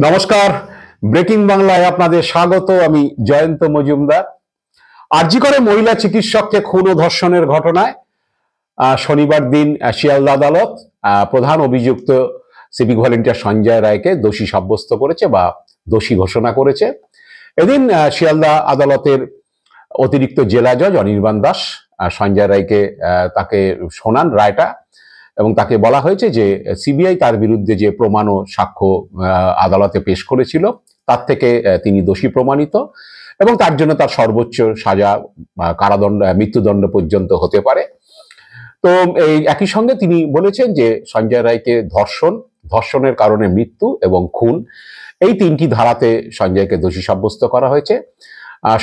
নমস্কার, ব্রেকিং বাংলায় আপনাদের স্বাগত। আমি জয়ন্ত মজুমদার। আরজি করে মহিলা চিকিৎসককে খুন ও ধর্ষণের ঘটনায় শনিবার দিন শিয়ালদা আদালত প্রধান অভিযুক্ত সিভিক ভলেন্টিয়ার সঞ্জয় রায়কে দোষী সাব্যস্ত করেছে বা দোষী ঘোষণা করেছে। এদিন শিয়ালদা আদালতের অতিরিক্ত জেলা জজ অনির্বাণ দাস সঞ্জয় রায়কে তাকে শোনান রায়টা, এবং তাকে বলা হয়েছে যে সিবিআই তার বিরুদ্ধে যে প্রমাণ ও সাক্ষ্য আদালতে পেশ করেছিল তার থেকে তিনি দোষী প্রমাণিত এবং তার জন্য তার সর্বোচ্চ সাজা কারাদণ্ড মৃত্যুদণ্ড পর্যন্ত হতে পারে। তো এই একই সঙ্গে তিনি বলেছেন যে সঞ্জয় রায়কে ধর্ষণের কারণে মৃত্যু এবং খুন এই তিনটি ধারাতে সঞ্জয়কে দোষী সাব্যস্ত করা হয়েছে।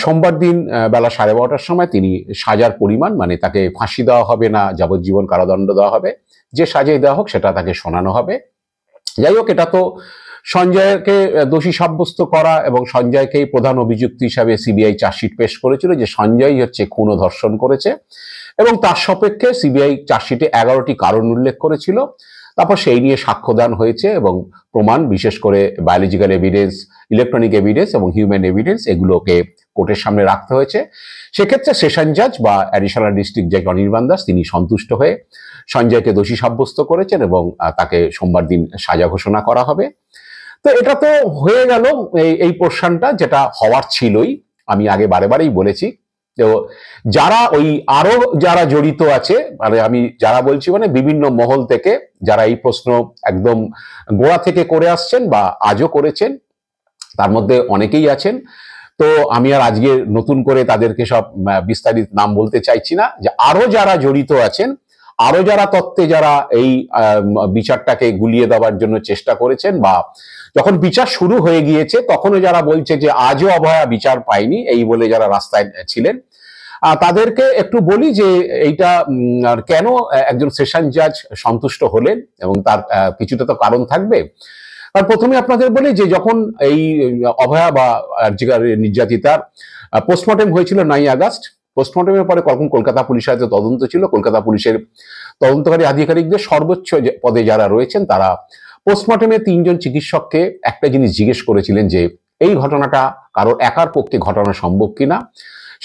সোমবার দিন বেলা 12:30টার সময় তিনি সাজার পরিমাণ, মানে তাকে ফাঁসি দেওয়া হবে না যাবজ্জীবন কারাদণ্ড দেওয়া হবে, যে সাজাই দেওয়া হোক সেটা তাকে শোনানো হবে। যাই হোক, এটা তো সঞ্জয়কে দোষী সাব্যস্ত করা এবং সঞ্জয়কেই প্রধান অভিযুক্ত হিসাবে সিবিআই চার্জশিট পেশ করেছিল যে সঞ্জয় হচ্ছে খুন ও ধর্ষণ করেছে, এবং তার সপক্ষে সিবিআই চার্জশিটে 11টি কারণ উল্লেখ করেছিল। তারপর সেই নিয়ে সাক্ষ্যদান হয়েছে এবং প্রমাণ, বিশেষ করে বায়োলজিক্যাল এভিডেন্স, ইলেকট্রনিক এভিডেন্স এবং হিউম্যান এভিডেন্স, এগুলোকে কোর্টের সামনে রাখতে হয়েছে। সেক্ষেত্রে সেশন জাজ বা অ্যাডিশনাল ডিস্ট্রিক্ট জাজ অনির্বাণ দাস তিনি সন্তুষ্ট হয়ে সঞ্জয়কে দোষী সাব্যস্ত করেছেন এবং তাকে সোমবার দিন সাজা ঘোষণা করা হবে। তো এটা তো হয়ে গেল এই পোর্শনটা, যেটা হওয়ার ছিলই। আমি আগে বারেবারেই বলেছি। তো আরো যারা জড়িত আছে, মানে আমি যারা বলছি মানে বিভিন্ন মহল থেকে যারা এই প্রশ্ন একদম গোড়া থেকে করে আসছেন বা আজও করেছেন, তার মধ্যে অনেকেই আছেন। তো আমি আর আজকে নতুন করে তাদেরকে সব বিস্তারিত নাম বলতে চাইছি না। যে আরো যারা জড়িত আছেন, আরো যারা তত্ত্বে যারা এই বিচারটাকে গুলিয়ে দেওয়ার জন্য চেষ্টা করেছেন, বা যখন বিচার শুরু হয়ে গিয়েছে তখনও যারা বলছে যে আজও অভয়া বিচার পায়নি, এই বলে যারা রাস্তায় ছিলেন, তাদেরকে একটু বলি যে এইটা কেন একজন সেশন জাজ সন্তুষ্ট হলেন, এবং তার কিছুটা তো কারণ থাকবে। আর প্রথমে আপনাদের বলি যে যখন এই অভয়া বা নির্যাতিতার পোস্টমর্টেম হয়েছিল 9 আগস্ট, পোস্টমর্টেমের পরে কখন কলকাতা পুলিশের হাতে তদন্ত ছিল, কলকাতা পুলিশের তদন্তকারী আধিকারিকদের সর্বোচ্চ পদে যারা রয়েছেন তারা পোস্টমর্টেমে 3 জন চিকিৎসককে একটা জিনিস জিজ্ঞেস করেছিলেন যে এই ঘটনাটা কারোর একার পক্ষে ঘটানো সম্ভব কিনা।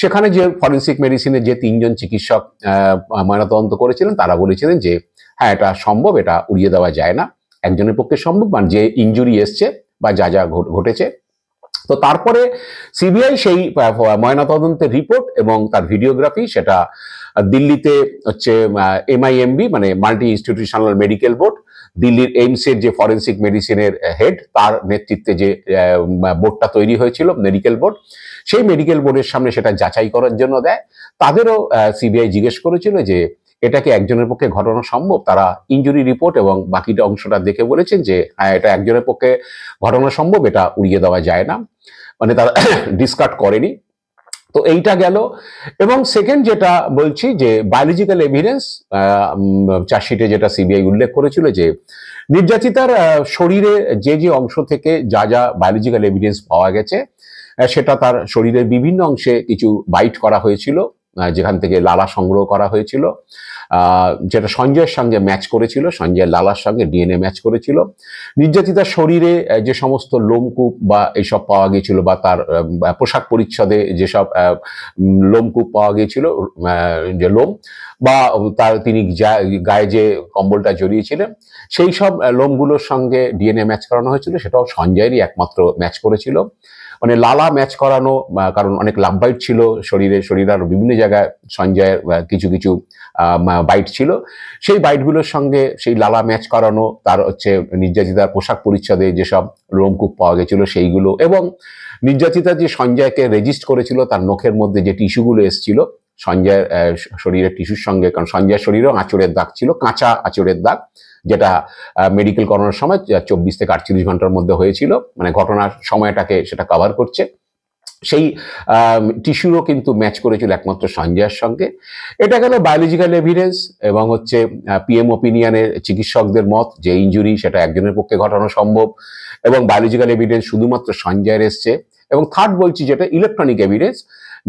সেখানে যে ফরেন্সিক মেডিসিনের যে 3 জন চিকিৎসক ময়নাতদন্ত করেছিলেন তারা বলেছিলেন যে হ্যাঁ, এটা সম্ভব, এটা উড়িয়ে দেওয়া যায় না, একজনের পক্ষে সম্ভব, মানে যে ইনজুরি এসছে বা যা যা ঘটেছে। তো তারপরে সিবিআই সেই ময়নাতদন্তের রিপোর্ট এবং তার ভিডিওগ্রাফি সেটা দিল্লিতে হচ্ছে MIMB মানে মাল্টি ইনস্টিটিউশনাল মেডিকেল বোর্ড, দিল্লির এইমসের যে ফরেন্সিক মেডিসিনের হেড, তার নেতৃত্বে যে বোর্ডটা তৈরি হয়েছিল মেডিকেল বোর্ড, সেই মেডিকেল বোর্ডের সামনে সেটা যাচাই করার জন্য দেয়। তাদেরও সিবিআই জিজ্ঞেস করেছিল যে এটা কি একজনের পক্ষে ঘটানো সম্ভব। তারা ইনজুরি রিপোর্ট এবং বাকিটা অংশটা দেখে বলেছেন যে হ্যাঁ, এটা একজনের পক্ষে ঘটানো সম্ভব, এটা উড়িয়ে দেওয়া যায় না, মানে তারা ডিসকার্ড করেনি। তো এইটা গেল। এবং সেকেন্ড যেটা বলছি যে বায়োলজিক্যাল এভিডেন্স চার্জশিটে যেটা সিবিআই উল্লেখ করেছিল যে নির্যাতিতার শরীরে যে যে অংশ থেকে যা যা বায়োলজিক্যাল এভিডেন্স পাওয়া গেছে, সেটা তার শরীরের বিভিন্ন অংশে কিছু বাইট করা হয়েছিল, যেখান থেকে লালা সংগ্রহ করা হয়েছিল, যেটা সঞ্জয়ের সঙ্গে ম্যাচ করেছিল, সঞ্জয়ের লালার সঙ্গে ডিএনএ ম্যাচ করেছিল। নির্যাতিতার শরীরে যে সমস্ত লোমকূপ বা এইসব পাওয়া গিয়েছিল, বা তার পোশাক পরিচ্ছদে যেসব লোমকূপ পাওয়া গিয়েছিল, যে লোম, বা তিনি গায়ে যে কম্বলটা জড়িয়েছিলেন সেই সব লোমগুলোর সঙ্গে ডিএনএ ম্যাচ করানো হয়েছিল, সেটাও সঞ্জয়েরই একমাত্র ম্যাচ করেছিল। মানে লালা ম্যাচ করানো, কারণ অনেক লাভ বাইট ছিল শরীরে আরো বিভিন্ন জায়গায় সঞ্জয়ের কিছু কিছু বাইট ছিল, সেই বাইটগুলোর সঙ্গে সেই লালা ম্যাচ করানো, তার হচ্ছে নির্যাতিতার পোশাক পরিচ্ছদে যেসব লোমকূপ পাওয়া গেছিল সেইগুলো, এবং নির্যাতিতা যে সঞ্জয়কে রেজিস্ট করেছিল তার নখের মধ্যে যে টিস্যুগুলো এসেছিল সঞ্জয়ের শরীরের টিস্যুর সঙ্গে, কারণ সঞ্জয়ের শরীরেও আঁচড়ের দাগ ছিল, কাঁচা আঁচড়ের দাগ, যেটা মেডিকেল করানোর সময় 24 থেকে 48 ঘন্টার মধ্যে হয়েছিল, মানে ঘটনার সময়টাকে সেটা কভার করছে। সেই টিস্যুরও কিন্তু ম্যাচ করেছিল একমাত্র সঞ্জয়ের সঙ্গে। এটা গেল বায়োলজিক্যাল এভিডেন্স এবং হচ্ছে PM ওপিনিয়নের চিকিৎসকদের মত যে ইনজুরি সেটা একজনের পক্ষে ঘটানো সম্ভব, এবং বায়োলজিক্যাল এভিডেন্স শুধুমাত্র সঞ্জয়ের এসছে। এবং থার্ড বলছি যেটা ইলেকট্রনিক এভিডেন্স,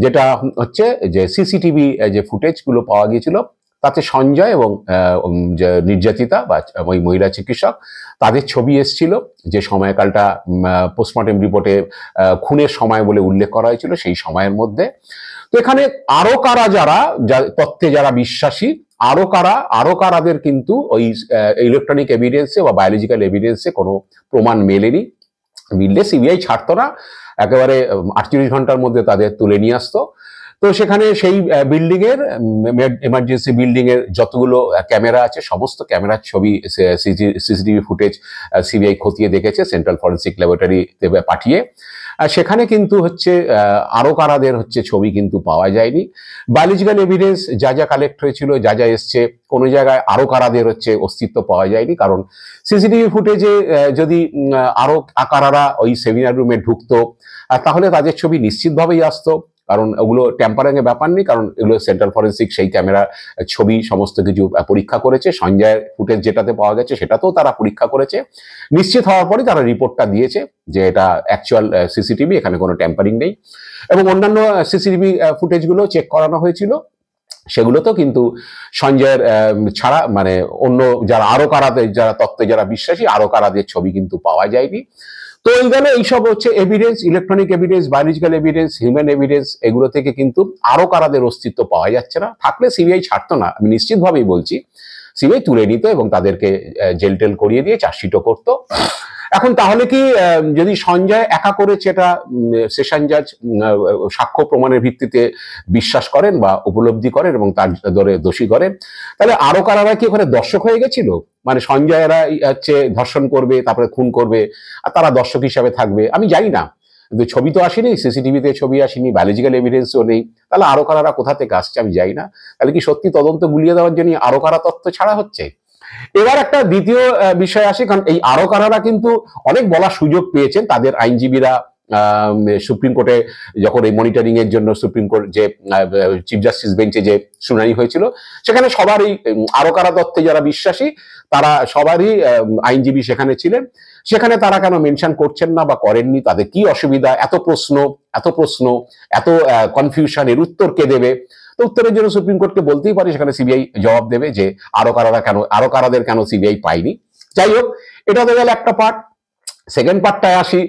যেটা হচ্ছে যে সিসিটিভি যে ফুটেজগুলো পাওয়া গিয়েছিল তাতে সঞ্জয় এবং যে নির্যাতিতা বা ওই মহিলা চিকিৎসক তাদের ছবি এসেছিল, যে সময়কালটা পোস্টমর্টেম রিপোর্টে খুনের সময় বলে উল্লেখ করা হয়েছিল, সেই সময়ের মধ্যে। তো এখানে আরো কারা যারা তথ্যে যারা বিশ্বাসী, আরো কারাদের কিন্তু ওই ইলেকট্রনিক এভিডেন্সে বা বায়োলজিক্যাল এভিডেন্সে কোনো প্রমাণ মেলেনি। মিললে সিবিআই ছাড়তো না, একেবারে 48 ঘন্টার মধ্যে তাদের তুলে নিয়ে আসতো। তো সেখানে সেই বিল্ডিং এর এমার্জেন্সি বিল্ডিং এর যতগুলো ক্যামেরা আছে সমস্ত ক্যামেরার ছবি, সিসিটিভি ফুটেজ সিবিআই খতিয়ে দেখেছে সেন্ট্রাল ফরেন্সিক ল্যাবরেটরিতে পাঠিয়ে। সেখানে কিন্তু হচ্ছে আরো কারাদের হচ্ছে ছবি কিন্তু পাওয়া যায়নি। বায়োলজিক্যাল এভিডেন্স যা যা কালেক্ট হয়েছিল, যা যা এসছে, কোনো জায়গায় আরো কারাদের হচ্ছে অস্তিত্ব পাওয়া যায়নি। কারণ সিসিটিভি ফুটেজে যদি আরো কারারা ওই সেমিনার রুমে ঢুকতো তাহলে তাদের ছবি নিশ্চিতভাবেই আসতো, কারণ ওগুলো ট্যাম্পারিং এর ব্যাপার নেই, কারণ এগুলো সেন্ট্রাল ফরেন্সিক সেই ক্যামেরা ছবি সমস্ত কিছু পরীক্ষা করেছে। সঞ্জয়ের ফুটেজ যেটাতে পাওয়া গেছে সেটাতেও তারা পরীক্ষা করেছে। নিশ্চিত হওয়ার পরে তারা রিপোর্টটা দিয়েছে যে এটা অ্যাকচুয়াল সিসিটিভি, এখানে কোনো ট্যাম্পারিং নেই। এবং অন্যান্য সিসিটিভি ফুটেজগুলো চেক করানো হয়েছিল, সেগুলোতেও কিন্তু সঞ্জয়ের ছাড়া মানে অন্য যারা আরো কারাদের, যারা তত্ত্বে যারা বিশ্বাসী, আরো কারাদের ছবি কিন্তু পাওয়া যায়নি। তো এই গেল এইসব হচ্ছে evidence, electronic evidence, biological evidence, human evidence, এগুলো থেকে কিন্তু আরো কারাদের অস্তিত্ব পাওয়া যাচ্ছে না। থাকলে সিবিআই ছাড়তো না, আমি নিশ্চিতভাবেই বলছি। সিবিআই তুলে নিত এবং তাদেরকে জেল টেল করিয়ে দিয়ে চার্জশিটও করতো। এখন তাহলে কি যদি সঞ্জয় একা করেছে এটা সেশন জাজ সাক্ষ্য প্রমাণের ভিত্তিতে বিশ্বাস করেন বা উপলব্ধি করেন এবং তার ধরে দোষী করেন, তাহলে আরো কারারা কি ওখানে দর্শক হয়ে গেছিল? মানে সঞ্জয়েরা হচ্ছে ধর্ষণ করবে, তারপরে খুন করবে, আর তারা দর্শক হিসাবে থাকবে? আমি জানি না, কিন্তু ছবি তো আসেনি, সিসিটিভিতে ছবি আসেনি, বায়োলজিক্যাল এভিডেন্সও নেই, তাহলে আরো কারারা কোথা থেকে আসছে আমি জানি না। তাহলে কি সত্যি তদন্ত গুলিয়ে দেওয়ার জন্য আরো কারা তথ্য ছাড়া হচ্ছে? এবার একটা দ্বিতীয় বিষয় আসে, কারণ এই আরো কারারা কিন্তু অনেক বলার সুযোগ পেয়েছেন। তাদের আইনজীবীরা সুপ্রিম কোর্টে যখন এই মনিটরিং এর জন্য সুপ্রিম কোর্ট যে চিফ জাস্টিস বেঞ্চে যে শুনানি হয়েছিল, সেখানে সবারই আরো কারা তথ্যে যারা বিশ্বাসী তারা সবারই আইনজীবী সেখানে ছিলেন। সেখানে তারা কেন মেনশন করছেন না বা করেননি? তাদের কি অসুবিধা? এত প্রশ্ন, এত কনফিউশন, এর উত্তর কে দেবে? তো উত্তরের জন্য সুপ্রিম কোর্টকে বলতেই পারে, সেখানে সিবিআই জবাব দেবে যে আরো কারাদের কেন সিবিআই পায়নি। যাই হোক, এটা তো গেল একটা পার্ট। সেকেন্ড পার্টটায় আসি,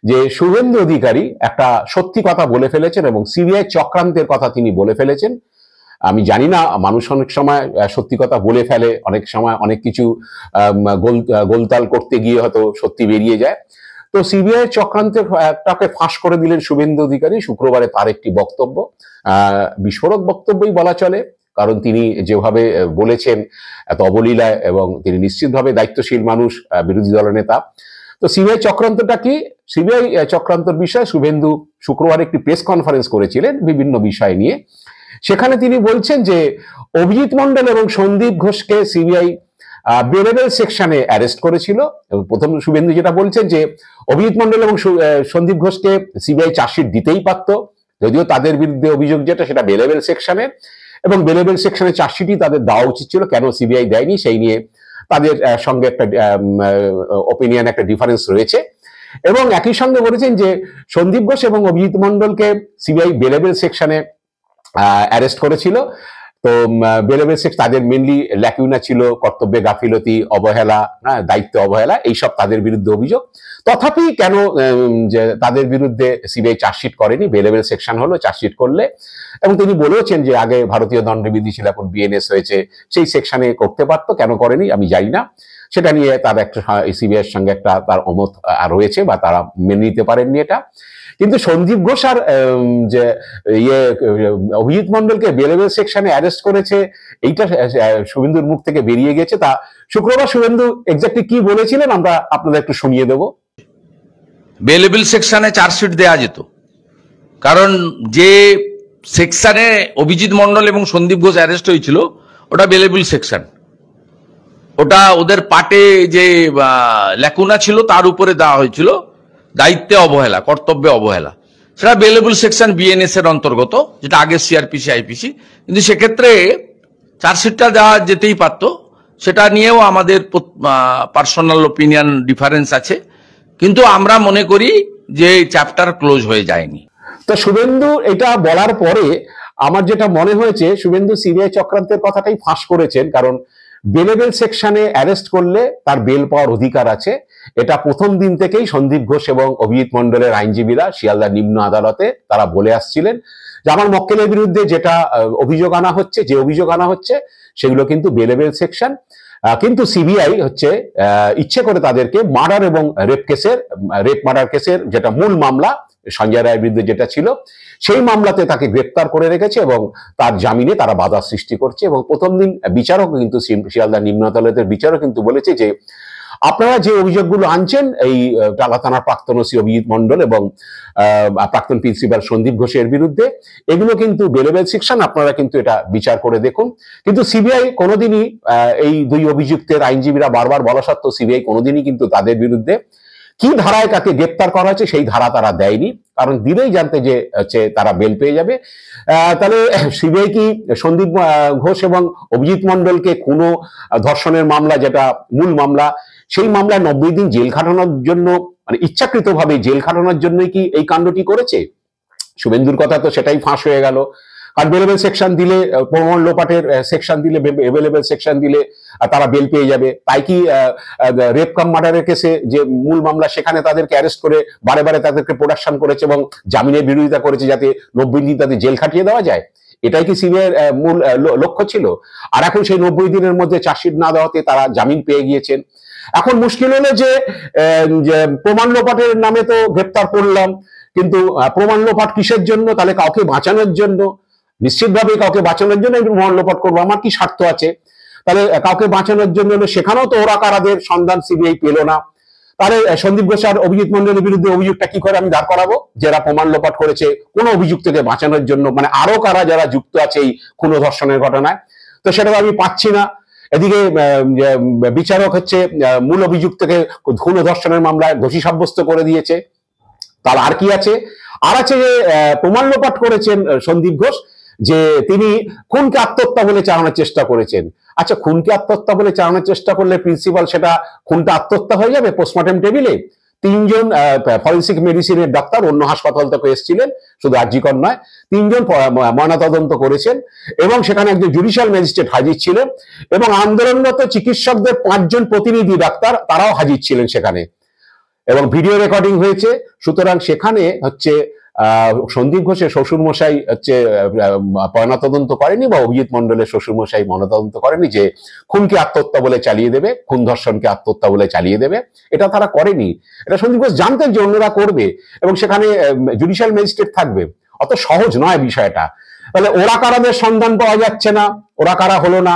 যে শুভেন্দু অধিকারী একটা সত্যি কথা বলে ফেলেছেন এবং সিবিআই চক্রান্তের কথা তিনি বলে ফেলেছেন। আমি জানি না, মানুষ অনেক সময় সত্যি কথা বলে ফেলে, অনেক সময় অনেক কিছু গোলতাল করতে গিয়ে হয়তো সত্যি বেরিয়ে যায়। তো সিবিআই চক্রান্তেরটাকে ফাঁস করে দিলেন শুভেন্দু অধিকারী শুক্রবারে তার একটি বক্তব্য। বিস্ফোরক বক্তব্যই বলা চলে, কারণ তিনি যেভাবে বলেছেন এত অবলীলায়, এবং তিনি নিশ্চিতভাবে দায়িত্বশীল মানুষ, বিরোধী দলের নেতা। তো সিবিআই চক্রান্তটা কি? সিবিআই চক্রান্তর বিষয়ে শুভেন্দু শুক্রবার একটি প্রেস কনফারেন্স করেছিলেন বিভিন্ন বিষয় নিয়ে। সেখানে তিনি বলছেন যে অভিজিৎ মন্ডল এবং সন্দীপ ঘোষকে সিবিআই বেলেবেল সেকশনে অ্যারেস্ট করেছিল। প্রথম শুভেন্দু যেটা বলছেন যে অভিজিৎ মন্ডল এবং সন্দীপ ঘোষকে সিবিআই চার্জশিট দিতেই পারত, যদিও তাদের বিরুদ্ধে অভিযোগ যেটা সেটা বেলেবেল সেকশনে, এবং বেলেবেল সেকশনে চার্জশিটই তাদের দেওয়া উচিত ছিল, কেন সিবিআই দেয়নি সেই নিয়ে তাদের সঙ্গে একটা ওপিনিয়ন, একটা ডিফারেন্স রয়েছে। এবং একই সঙ্গে বলেছেন যে সন্দীপ ঘোষ এবং অভিজিৎ মন্ডলকে সিবিআই বেলেবেল সেকশনে অ্যারেস্ট করেছিল। তো বেলেবেল সেকশন তাদের মেনলি ল্যাকিউনা ছিল, কর্তব্যে গাফিলতি, অবহেলা, দায়িত্ব অবহেলা, এইসব তাদের বিরুদ্ধে অভিযোগ। তথাপি কেন যে তাদের বিরুদ্ধে সিবিআই চার্জশিট করেনি, বেলেবেল সেকশন হলো চার্জশিট করলে। এবং তিনি বলেছেন যে আগে ভারতীয় দণ্ডবিধি ছিল, এখন বিএনএস হয়েছে, সেই সেকশনে করতে পারতো, কেন করেনি আমি জানি না। সেটা নিয়ে তার একটা সিবিআইয়ের সঙ্গে একটা তার অমত রয়েছে, বা তারা মেনে নিতে পারেননি এটা। কিন্তু সন্দীপ ঘোষ আর যে অভিজিৎ মন্ডলকে বেলেবেল সেকশনে অ্যারেস্ট করেছে, এইটা শুভেন্দুর মুখ থেকে বেরিয়ে গেছে। তা শুক্রবার শুভেন্দু এক্স্যাক্টলি কি বলেছিলেন আমরা আপনাদের একটু শুনিয়ে দেব। বেলেবেল সেকশনে চার্জশিট দেওয়া যেত, কারণ যে সেকশনে অভিজিৎ মন্ডল এবং সন্দীপ ঘোষ অ্যারেস্ট হয়েছিল ওটা বেলেবেল সেকশন। ওটা ওদের পাটে যে ল্যাকুনা ছিল তার উপরে দেওয়া হয়েছিল দায়িত্বে অবহেলা, কর্তব্যে অবহেলা। সেটা বেলেবল সেকশন বিএনএস এর অন্তর্গত, যেটা আগে সিআরপিসি আইপিসি। কিন্তু সেক্ষেত্রে চার্জশিটটা দেওয়া যেতেই পারত, সেটা নিয়েও আমাদের পার্সোনাল ওপিনিয়ন ডিফারেন্স আছে, কিন্তু আমরা মনে করি যে চ্যাপ্টার ক্লোজ হয়ে যায়নি। তো শুভেন্দু এটা বলার পরে আমার যেটা মনে হয়েছে শুভেন্দু সিবিআই চক্রান্তের কথাটাই ফাঁস করেছেন, কারণ বেলেবেল সেকশনে অ্যারেস্ট করলে তার বেল পাওয়ার অধিকার আছে। এটা প্রথম দিন থেকেই সন্দীপ ঘোষ এবং অভিজিৎ মন্ডলের আইনজীবীরা শিয়ালদা নিম্ন আদালতে তারা বলে আসছিলেন যে আমার মক্কেলের বিরুদ্ধে যেটা অভিযোগ আনা হচ্ছে সেগুলো কিন্তু বেলেবেল সেকশন। কিন্তু সিবিআই হচ্ছে ইচ্ছে করে তাদেরকে মার্ডার এবং রেপ মার্ডার কেসের যেটা মূল মামলা সঞ্জয় রায়ের বিরুদ্ধে যেটা ছিল সেই মামলাতে তাকে গ্রেপ্তার করে রেখেছে এবং তার জামিনে তারা বাধা সৃষ্টি করছে। এবং প্রথম দিন বিচারক কিন্তু শিয়ালদা নিম্ন আদালতের বিচারক কিন্তু বলেছে যে আপনারা যে অভিযোগগুলো আনছেন এই টালা থানার প্রাক্তন ওসি অভিজিৎ মন্ডল এবং প্রাক্তন প্রিন্সিপাল সন্দীপ ঘোষের বিরুদ্ধে, এগুলো কিন্তু বেলেবেল সেকশন, আপনারা কিন্তু এটা বিচার করে দেখুন। কিন্তু সিবিআই কোনোদিনই এই দুই অভিযুক্তের আইনজীবীরা বারবার বলা সত্ত্বেও সিবিআই কোনোদিনই কিন্তু তাদের বিরুদ্ধে কি ধারায় কাকে গ্রেপ্তার করা হয়েছে সেই ধারা তারা দেয়নি, কারণ দিলেই জানতে যে হচ্ছে তারা বেল পেয়ে যাবে। তাহলে সিবিআই কি সন্দীপ ঘোষ এবং অভিজিৎ মন্ডলকে কোনো ধর্ষণের মামলা যেটা মূল মামলা সেই মামলায় 90 দিন জেল খাটানোর জন্য, মানে ইচ্ছাকৃতভাবে জেল খাটানোর জন্যই কি এই কাণ্ডটি করেছে? শুভেন্দুর কথা তো সেটাই ফাঁস হয়ে গেল। আর বেলেবেল সেকশন দিলে, প্রমাণ লোপাটের সেকশন দিলে, বেলেবেল সেকশন দিলে তারা বেল পেয়ে যাবে। তাই কি রেপ কাম মার্ডারের কেসে যে মূল মামলা সেখানে তাদেরকে অ্যারেস্ট করে বারে বারে তাদেরকে প্রোডাকশন করেছে এবং জামিনের বিরোধিতা করেছে যাতে 90 দিন তাদের জেল খাটিয়ে দেওয়া যায়? এটাই কি সিবিআইয়ের মূল লক্ষ্য ছিল? আর এখন সেই 90 দিনের মধ্যে চার্জশিট না দেওয়াতে তারা জামিন পেয়ে গিয়েছেন। এখন মুশকিল হলো যে প্রমাণ লোপাটের নামে তো গ্রেপ্তার করলাম, কিন্তু প্রমাণ লোপাট কিসের জন্য? তাহলে কাউকে বাঁচানোর জন্য, নিশ্চিতভাবে কাউকে বাঁচানোর জন্য প্রমাণ লোপাট করবো, আমার কি স্বার্থ আছে? তাহলে কাউকে বাঁচানোর জন্য সেখানেও তো ওরা কারাদের সন্ধান সিবিআই পেল না। তাহলে সন্দীপ ঘোষ আর অভিজিৎ মন্ডলের বিরুদ্ধে অভিযোগটা কি করে আমি দাঁড় করাবো? যারা প্রমাণ লোপাট করেছে কোন অভিযুক্তকে বাঁচানোর জন্য, মানে আরো কারা যারা যুক্ত আছে এই খুন ধর্ষণের ঘটনায়, তো সেটা আমি পাচ্ছি না। এদিকে বিচারক হচ্ছে মূল অভিযুক্তকে খুন ধর্ষণের মামলায় দোষী সাব্যস্ত করে দিয়েছে। তার আর কি আছে? আর আছে যে প্রমাণ লোপাট করেছেন সন্দীপ ঘোষ, যে তিনি খুনকে আত্মহত্যা বলে চালানোর চেষ্টা করেছেন। আচ্ছা, খুনকে আত্মহত্যা বলে চালানোর চেষ্টা করলে প্রিন্সিপাল সেটা খুনটা আত্মহত্যা হয়ে যাবে পোস্টমর্টেম টেবিলে? 3 জন ফরেন্সিক মেডিসিনের ডাক্তার অন্য হাসপাতাল থেকে এসেছিলেন, শুধু আরজিকর নয়, 3 জন ময়নাতদন্ত করেছেন এবং সেখানে একজন জুডিশিয়াল ম্যাজিস্ট্রেট হাজির ছিলেন এবং আন্দোলনরত চিকিৎসকদের 5 জন প্রতিনিধি ডাক্তার তারাও হাজির ছিলেন সেখানে, এবং ভিডিও রেকর্ডিং হয়েছে। সুতরাং সেখানে হচ্ছে সন্দীপ ঘোষের শ্বশুরমশাই হচ্ছে ময়নাতদন্ত করেনি বা অভিজিৎ মন্ডলের শ্বশুরমশাই ময়নাতদন্ত করেনি যে খুনকে আত্মহত্যা বলে চালিয়ে দেবে, খুন ধর্ষণকে আত্মহত্যা বলে চালিয়ে দেবে, এটা তারা করেনি। এটা সন্দীপ ঘোষ জানতেন যে অন্যরা করবে এবং সেখানে জুডিশিয়াল ম্যাজিস্ট্রেট থাকবে। অত সহজ নয় বিষয়টা। তাহলে ওরা কারাদের সন্ধান পাওয়া যাচ্ছে না, ওরা কারা হলো না।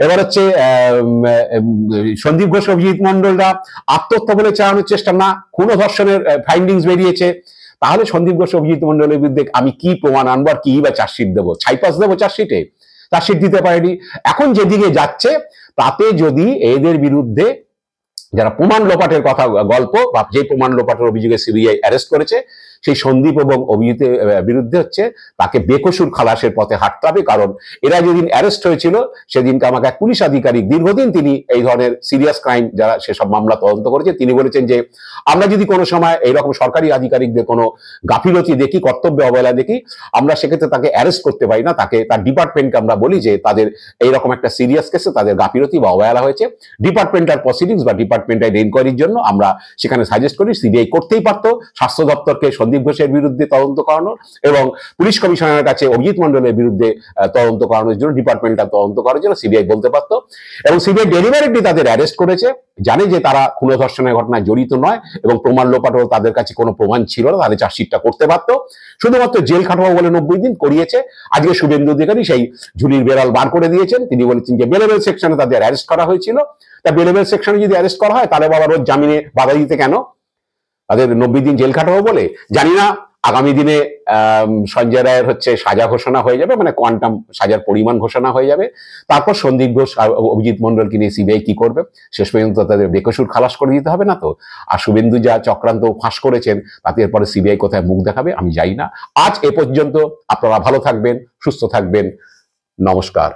এবার হচ্ছে সন্দীপ ঘোষ অভিজিৎ মন্ডলরা আত্মহত্যা বলে চালানোর চেষ্টা না, খুন ধর্ষণের ফাইন্ডিংস বেরিয়েছে। তাহলে সন্দীপ ঘোষ অভিজিৎ মন্ডলের বিরুদ্ধে আমি কি প্রমাণ আনবো আর কি বা চার্জশিট দেবো? ছাইপাস দেবো চার্জশিটে? চার্জশিট দিতে পারেনি। এখন যেদিকে যাচ্ছে তাতে যদি এদের বিরুদ্ধে যারা প্রমাণ লোপাটের কথা গল্প বা যে প্রমাণ লোপাটের অভিযোগে সিবিআই অ্যারেস্ট করেছে সেই সন্দীপ এবং অভিজিতের বিরুদ্ধে হচ্ছে তাকে বেকসুর খালাসের পথে হাঁটতে হবে। কারণ এরা যেদিন অ্যারেস্ট হয়েছিল সেদিনকে আমাকে এক পুলিশ আধিকারিক, দীর্ঘদিন তিনি এই ধরনের সিরিয়াস ক্রাইম যারা সেসব মামলা তদন্ত করেছে, তিনি বলেছেন যে আমরা যদি কোনো সময় এইরকম সরকারি আধিকারিকদের কোনো গাফিলতি দেখি, কর্তব্য অবহেলা দেখি, আমরা সেক্ষেত্রে তাকে অ্যারেস্ট করতে পারি না, তাকে তার ডিপার্টমেন্টকে আমরা বলি যে তাদের এইরকম একটা সিরিয়াস কেসে তাদের গাফিলতি বা অবহেলা হয়েছে, ডিপার্টমেন্টাল প্রসিডিংস বা ডিপার্টমেন্টাল এনকোয়ারির জন্য আমরা সেখানে সাজেস্ট করি। সিবিআই করতেই পারতো স্বাস্থ্য দপ্তরকে সন্দীপ ঘোষের বিরুদ্ধে তদন্ত করানোর এবং পুলিশ কমিশনারের কাছে অভিজিৎ মন্ডলের বিরুদ্ধে তদন্ত করানোর জন্য, ডিপার্টমেন্টাল তদন্ত করার জন্য সিবিআই বলতে পারতো। এবং সিবিআই ডেলিভারিটি তাদের অ্যারেস্ট করেছে, জানে যে তারা খুন ধর্ষণের ঘটনায় জড়িত নয় এবং প্রমাণ লোপাটও তাদের কাছে কোনো প্রমাণ ছিল না, তাদের চার্জশিটটা করতে পারতো, শুধুমাত্র জেল খাটাবো বলে 90 দিন করিয়েছে। আজকে শুভেন্দু অধিকারী সেই ঝুলির বেড়াল বার করে দিয়েছেন। তিনি বলেছেন যে বেলেবেল সেকশনে তাদের অ্যারেস্ট করা হয়েছিল, তা বেলেবেল সেকশনে যদি অ্যারেস্ট করা হয় তাহলে বাবা রোজ জামিনে বাধা দিতে কেন? তাদের 90 দিন জেল খাটাবো বলে? জানি না আগামী দিনে সঞ্জয় রায়ের হচ্ছে সাজা ঘোষণা হয়ে যাবে, মানে কোয়ান্টাম সাজার পরিমাণ ঘোষণা হয়ে যাবে। তারপর সন্দীপ ঘোষ আর অভিজিৎ মন্ডলকে নিয়ে সিবিআই কি করবে? শেষ পর্যন্ত তাদের বেকসুর খালাস করে দিতে হবে না তো? আর শুভেন্দু যা চক্রান্ত ফাঁস করেছেন তাতে এরপরে সিবিআই কোথায় মুখ দেখাবে আমি জানি না। আজ এ পর্যন্ত। আপনারা ভালো থাকবেন, সুস্থ থাকবেন। নমস্কার।